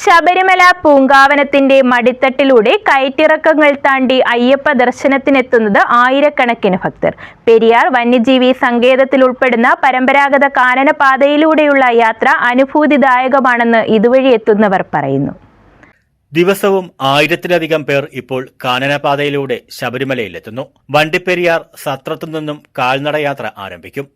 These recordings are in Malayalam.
ശബരിമല പൂങ്കാവനത്തിന്റെ മടിത്തട്ടിലൂടെ കയറ്റിറക്കങ്ങൾ താണ്ടി അയ്യപ്പ ദർശനത്തിനെത്തുന്നത് ആയിരക്കണക്കിന് ഭക്തർ. പെരിയാർ വന്യജീവി സങ്കേതത്തിൽ ഉൾപ്പെടുന്ന പരമ്പരാഗത കാനനപാതയിലൂടെയുള്ള യാത്ര അനുഭൂതിദായകമാണെന്ന് ഇതുവഴി എത്തുന്നവർ പറയുന്നു. ദിവസവും 1000-ലധികം പേർ ഇപ്പോൾ കാനനപാതയിലൂടെ ശബരിമലയിലെത്തുന്നു. വണ്ടിപ്പെരിയാർ സത്രത്തുനിന്നും കാൽനടയാത്ര ആരംഭിക്കും.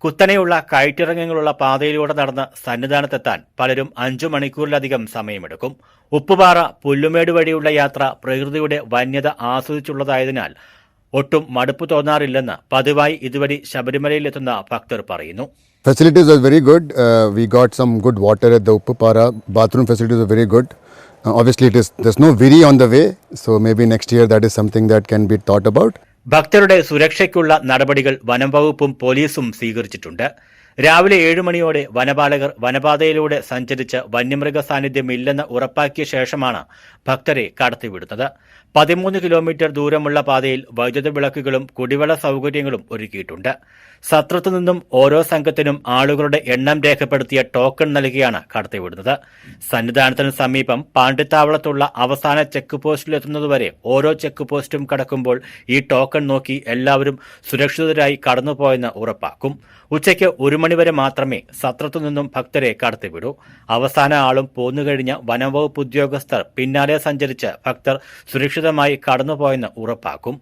കുത്തനെയുള്ള കയറ്റിറങ്ങങ്ങളുള്ള പാതയിലൂടെ നടന്ന് സന്നിധാനത്തെത്താൻ പലരും 5 മണിക്കൂറിലധികം സമയമെടുക്കും. ഉപ്പുപാറ, പുല്ലുമേട് വഴിയുള്ള യാത്ര പ്രകൃതിയുടെ വന്യത ആസ്വദിച്ചുള്ളതായതിനാൽ ഒട്ടും മടുപ്പ് തോന്നാറില്ലെന്ന് പതിവായി ഇതുവഴി ശബരിമലയിലെത്തുന്ന ഭക്തർ പറയുന്നു. Facilities are very good. We got some good water at the Uppupara. Bathroom facilities are very good. Obviously, there's no Viri on the way, so maybe next year that is something that can be thought about. ഭക്തരുടെ സുരക്ഷയ്ക്കുള്ള നടപടികൾ വനം വകുപ്പും പോലീസും സ്വീകരിച്ചിട്ടുണ്ട്. രാവിലെ 7 മണിയോടെ വനപാലകർ വനപാതയിലൂടെ സഞ്ചരിച്ച് വന്യമൃഗ സാന്നിധ്യം ഇല്ലെന്ന് ഉറപ്പാക്കിയ ശേഷമാണ് ഭക്തരെ കടത്തിവിടുന്നത്. 13 കിലോമീറ്റർ ദൂരമുള്ള പാതയിൽ വൈദ്യുത വിളക്കുകളും കുടിവെള്ള സൗകര്യങ്ങളും ഒരുക്കിയിട്ടുണ്ട്. സത്രത്തു നിന്നും ഓരോ സംഘത്തിനും ആളുകളുടെ എണ്ണം രേഖപ്പെടുത്തിയ ടോക്കൺ നൽകിയാണ് കടത്തിവിടുന്നത്. സന്നിധാനത്തിന് സമീപം പാണ്ടിത്താവളത്തുള്ള അവസാന ചെക്ക് പോസ്റ്റിലെത്തുന്നതുവരെ ഓരോ ചെക്ക് പോസ്റ്റും കടക്കുമ്പോൾ ഈ ടോക്കൺ നോക്കി എല്ലാവരും സുരക്ഷിതരായി കടന്നുപോയെന്ന് ഉറപ്പാക്കും. ഉച്ചയ്ക്ക് 1 മണിവരെ മാത്രമേ സത്രത്തു നിന്നും ഭക്തരെ കടത്തിവിടൂ. അവസാന ആളും പോന്നുകഴിഞ്ഞ വനംവകുപ്പ് ഉദ്യോഗസ്ഥർ പിന്നാലെ സഞ്ചരിച്ച് ഭക്തർ സുരക്ഷിതമായി കടന്നുപോയെന്ന് ഉറപ്പാക്കും.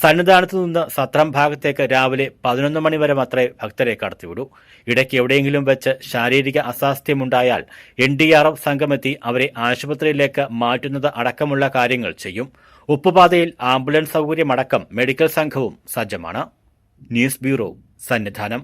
സന്നിധാനത്തു നിന്ന് സത്രം ഭാഗത്തേക്ക് രാവിലെ 11 മണിവരെ മാത്രമേ ഭക്തരെ കടത്തിവിടൂ. ഇടയ്ക്ക് എവിടെയെങ്കിലും വെച്ച് ശാരീരിക അസ്വാസ്ഥ്യമുണ്ടായാൽ NDRF സംഘമെത്തി അവരെ ആശുപത്രിയിലേക്ക് മാറ്റുന്നത് അടക്കമുള്ള കാര്യങ്ങൾ ചെയ്യും. ഉപ്പുപാതയിൽ ആംബുലൻസ് സൗകര്യമടക്കം മെഡിക്കൽ സംഘവും സജ്ജമാണ്. News bureau, Sannidhanam.